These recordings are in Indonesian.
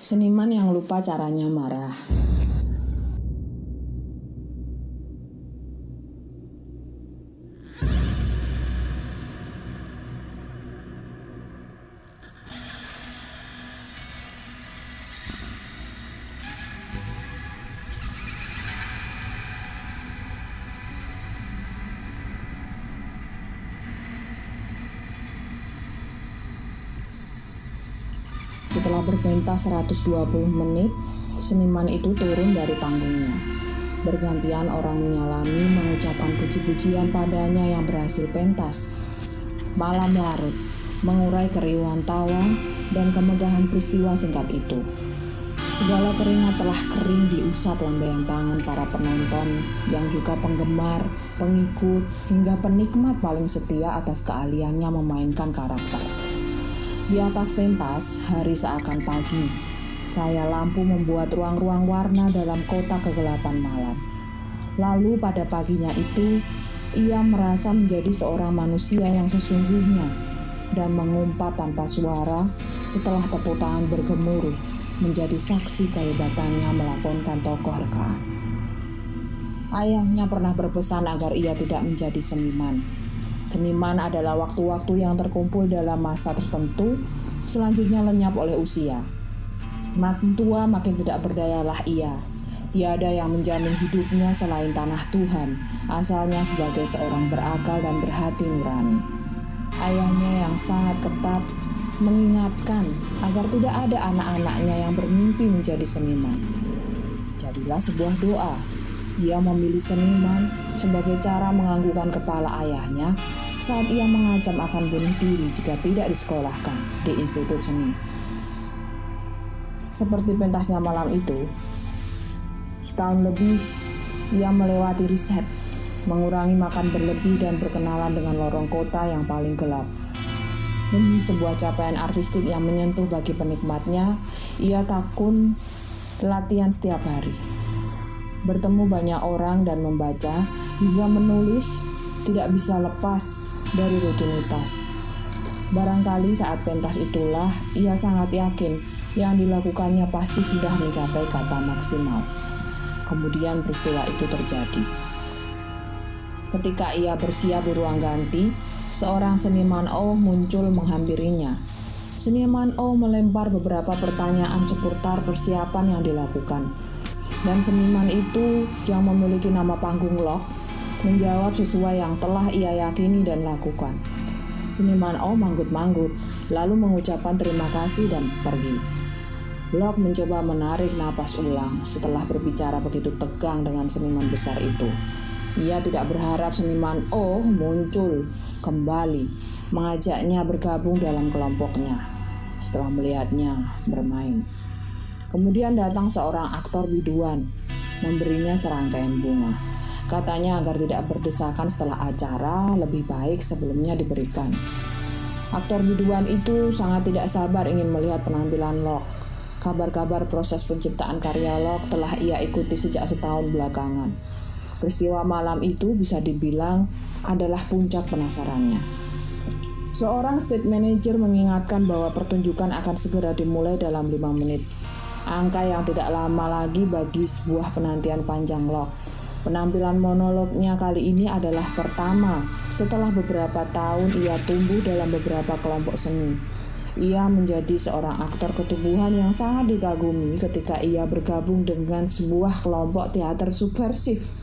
Seniman yang lupa caranya marah. Setelah berpentas 120 menit, seniman itu turun dari panggungnya. Bergantian orang menyalami, mengucapkan puji-pujian padanya yang berhasil pentas. Malam larut, mengurai keriuhan tawa dan kemegahan peristiwa singkat itu. Segala keringat telah kering diusap lambaian tangan para penonton yang juga penggemar, pengikut, hingga penikmat paling setia atas keahliannya memainkan karakter. Di atas pentas, hari seakan pagi. Cahaya lampu membuat ruang-ruang warna dalam kota kegelapan malam. Lalu pada paginya itu, ia merasa menjadi seorang manusia yang sesungguhnya dan mengumpat tanpa suara setelah tepuk tangan bergemuruh menjadi saksi kehebatannya melakonkan tokoh reka. Ayahnya pernah berpesan agar ia tidak menjadi seniman. Seniman adalah waktu-waktu yang terkumpul dalam masa tertentu, selanjutnya lenyap oleh usia. Makin tua makin tidak berdayalah ia. Tiada yang menjamin hidupnya selain tanah Tuhan, asalnya sebagai seorang berakal dan berhati nurani. Ayahnya yang sangat ketat mengingatkan agar tidak ada anak-anaknya yang bermimpi menjadi seniman. Jadilah sebuah doa. Ia memilih seniman sebagai cara menganggukkan kepala ayahnya saat ia mengancam akan bunuh diri jika tidak disekolahkan di institut seni. Seperti pentasnya malam itu, setahun lebih ia melewati riset, mengurangi makan berlebih dan berkenalan dengan lorong kota yang paling gelap. Demi sebuah capaian artistik yang menyentuh bagi penikmatnya, ia tekun latihan setiap hari. Bertemu banyak orang dan membaca hingga menulis tidak bisa lepas dari rutinitas. Barangkali saat pentas itulah ia sangat yakin yang dilakukannya pasti sudah mencapai kata maksimal. Kemudian peristiwa itu terjadi. Ketika ia bersiap di ruang ganti, seorang seniman O muncul menghampirinya. Seniman O melempar beberapa pertanyaan seputar persiapan yang dilakukan. Dan seniman itu yang memiliki nama panggung Lok menjawab sesuai yang telah ia yakini dan lakukan. Seniman O manggut-manggut, lalu mengucapkan terima kasih dan pergi. Lok mencoba menarik napas ulang setelah berbicara begitu tegang dengan seniman besar itu. Ia tidak berharap seniman O muncul kembali, mengajaknya bergabung dalam kelompoknya setelah melihatnya bermain. Kemudian datang seorang aktor biduan, memberinya serangkaian bunga. Katanya agar tidak berdesakan setelah acara, lebih baik sebelumnya diberikan. Aktor biduan itu sangat tidak sabar ingin melihat penampilan Lok. Kabar-kabar proses penciptaan karya Lok telah ia ikuti sejak setahun belakangan. Peristiwa malam itu bisa dibilang adalah puncak penasarannya. Seorang stage manager mengingatkan bahwa pertunjukan akan segera dimulai dalam 5 menit. Angka yang tidak lama lagi bagi sebuah penantian panjang Lok. Penampilan monolognya kali ini adalah pertama setelah beberapa tahun ia tumbuh dalam beberapa kelompok seni. Ia menjadi seorang aktor ketubuhan yang sangat dikagumi ketika ia bergabung dengan sebuah kelompok teater subversif.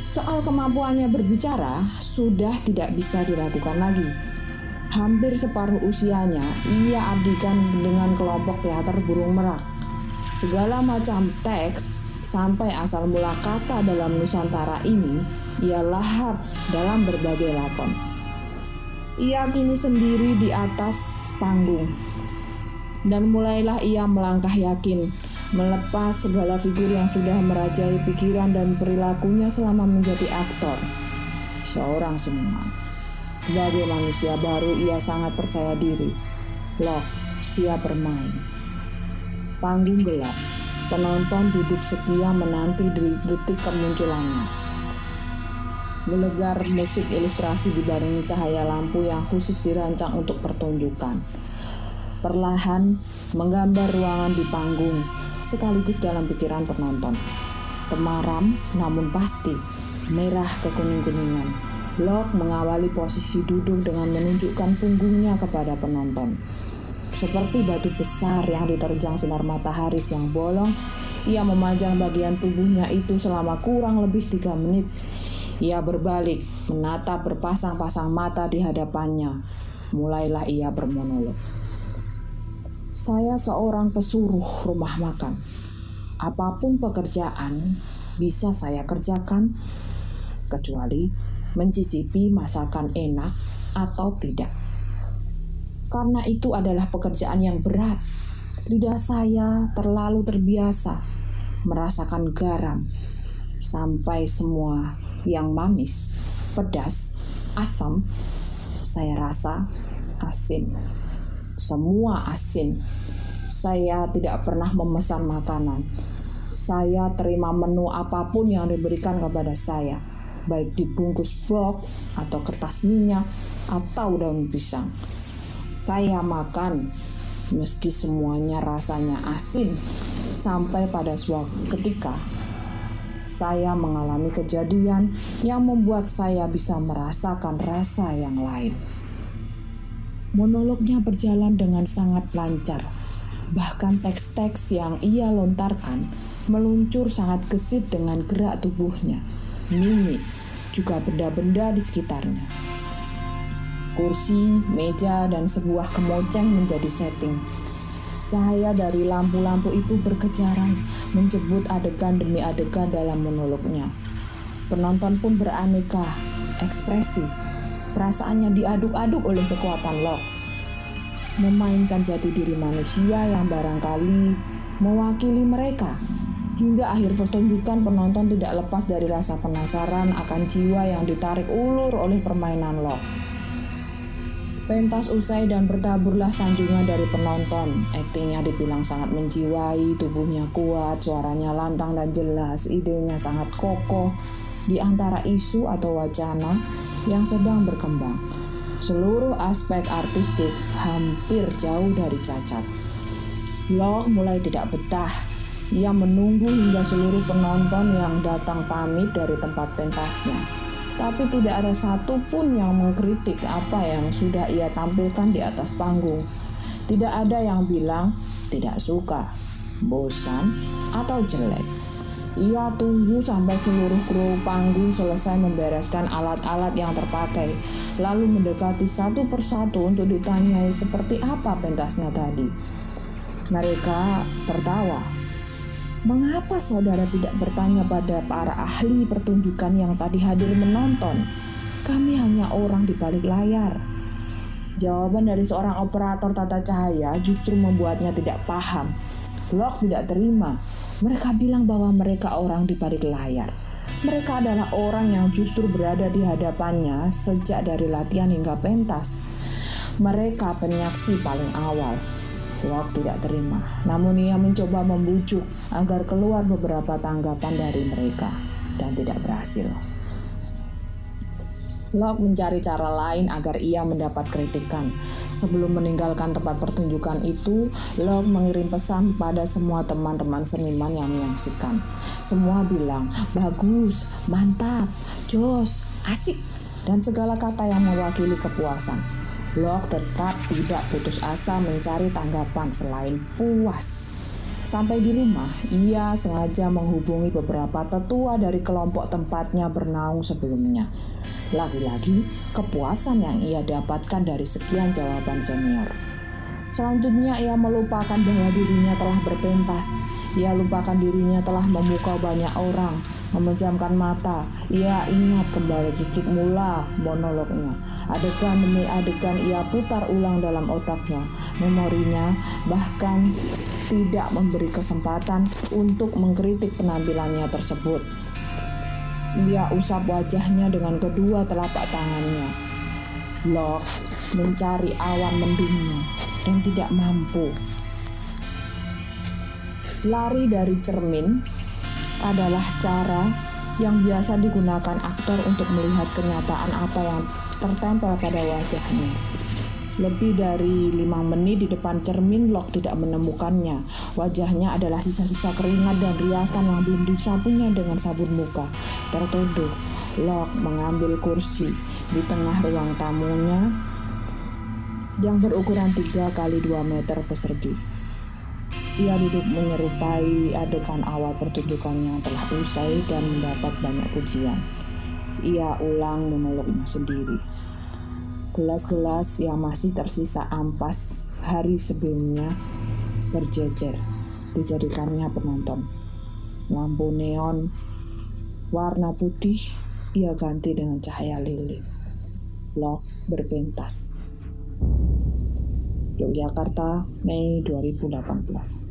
Soal kemampuannya berbicara sudah tidak bisa diragukan lagi. Hampir separuh usianya, ia abdikan dengan kelompok teater burung merak. Segala macam teks sampai asal mula kata dalam Nusantara ini, ia lahap dalam berbagai lakon. Ia kini sendiri di atas panggung. Dan mulailah ia melangkah yakin, melepas segala figur yang sudah merajai pikiran dan perilakunya selama menjadi aktor. Seorang seniman. Sebagai manusia baru, ia sangat percaya diri. Lok siap bermain. Panggung gelap. Penonton duduk setia menanti detik kemunculannya. Gelegar musik ilustrasi dibarengi cahaya lampu yang khusus dirancang untuk pertunjukan. perlahan menggambar ruangan di panggung sekaligus dalam pikiran penonton. Temaram namun pasti, merah kekuning-kuningan. Locke mengawali posisi duduk dengan menunjukkan punggungnya kepada penonton. Seperti batu besar yang diterjang sinar matahari siang bolong, ia memajang bagian tubuhnya itu selama kurang lebih 3 menit. Ia berbalik, menatap berpasang-pasang mata di hadapannya. Mulailah ia bermonolog. Saya seorang pesuruh rumah makan. Apapun pekerjaan bisa saya kerjakan, kecuali mencicipi masakan enak atau tidak. Karena itu adalah pekerjaan yang berat. Lidah saya terlalu terbiasa merasakan garam, sampai semua yang manis, pedas, asam, saya rasa asin. Semua asin. Saya tidak pernah memesan makanan. Saya terima menu apapun yang diberikan kepada saya, baik dibungkus box atau kertas minyak atau daun pisang. Saya makan meski semuanya rasanya asin, sampai pada suatu ketika saya mengalami kejadian yang membuat saya bisa merasakan rasa yang lain. Monolognya berjalan dengan sangat lancar. Bahkan teks-teks yang ia lontarkan meluncur sangat gesit dengan gerak tubuhnya, mimik, juga benda-benda di sekitarnya. Kursi, meja, dan sebuah kemoceng menjadi setting. Cahaya dari lampu-lampu itu berkejaran, menjemput adegan demi adegan dalam monolognya. Penonton pun beraneka ekspresi. Perasaannya diaduk-aduk oleh kekuatan Locke. Memainkan jati diri manusia yang barangkali mewakili mereka. Hingga akhir pertunjukan, penonton tidak lepas dari rasa penasaran akan jiwa yang ditarik ulur oleh permainan Locke. Pentas usai dan bertaburlah sanjungan dari penonton. Aktingnya dibilang sangat menjiwai, tubuhnya kuat, suaranya lantang dan jelas, idenya sangat kokoh di antara isu atau wacana yang sedang berkembang. Seluruh aspek artistik hampir jauh dari cacat. Locke mulai tidak betah. Ia menunggu hingga seluruh penonton yang datang pamit dari tempat pentasnya. Tapi tidak ada satupun yang mengkritik apa yang sudah ia tampilkan di atas panggung. Tidak ada yang bilang tidak suka, bosan, atau jelek. Ia tunggu sampai seluruh kru panggung selesai membereskan alat-alat yang terpakai, lalu mendekati satu persatu untuk ditanyai seperti apa pentasnya tadi. Mereka tertawa. Mengapa saudara tidak bertanya pada para ahli pertunjukan yang tadi hadir menonton? Kami hanya orang di balik layar. Jawaban dari seorang operator tata cahaya justru membuatnya tidak paham. Locke tidak terima. Mereka bilang bahwa mereka orang di balik layar. Mereka adalah orang yang justru berada di hadapannya sejak dari latihan hingga pentas. Mereka penyaksi paling awal. Locke tidak terima, namun ia mencoba membujuk agar keluar beberapa tanggapan dari mereka, dan tidak berhasil. Locke mencari cara lain agar ia mendapat kritikan. Sebelum meninggalkan tempat pertunjukan itu, Locke mengirim pesan pada semua teman-teman seniman yang menyaksikan. Semua bilang, bagus, mantap, jos, asik, dan segala kata yang mewakili kepuasan. Locke tetap tidak putus asa mencari tanggapan selain puas. Sampai di rumah, ia sengaja menghubungi beberapa tetua dari kelompok tempatnya bernaung sebelumnya. Lagi-lagi, kepuasan yang ia dapatkan dari sekian jawaban senior. Selanjutnya, ia melupakan bahwa dirinya telah berpentas. Ia lupakan dirinya telah memukau banyak orang, memejamkan mata. Ia ingat kembali cicik mula monolognya. Adegan demi adegan ia putar ulang dalam otaknya. Memorinya bahkan tidak memberi kesempatan untuk mengkritik penampilannya tersebut. Ia usap wajahnya dengan kedua telapak tangannya. Locke mencari awan mendungnya dan tidak mampu. Lari dari cermin adalah cara yang biasa digunakan aktor untuk melihat kenyataan apa yang tertempel pada wajahnya. Lebih dari 5 menit di depan cermin, Locke tidak menemukannya. Wajahnya adalah sisa-sisa keringat dan riasan yang belum disapunya dengan sabun muka. Tertuduh, Locke mengambil kursi di tengah ruang tamunya yang berukuran 3 kali 2 meter persegi. Ia duduk menyerupai adegan awal pertunjukan yang telah usai dan mendapat banyak pujian. Ia ulang monolognya sendiri. Gelas-gelas yang masih tersisa ampas hari sebelumnya berjejer dijadikannya penonton. Lampu neon warna putih ia ganti dengan cahaya lilin. Locke berpentas. Yogyakarta, Mei 2018.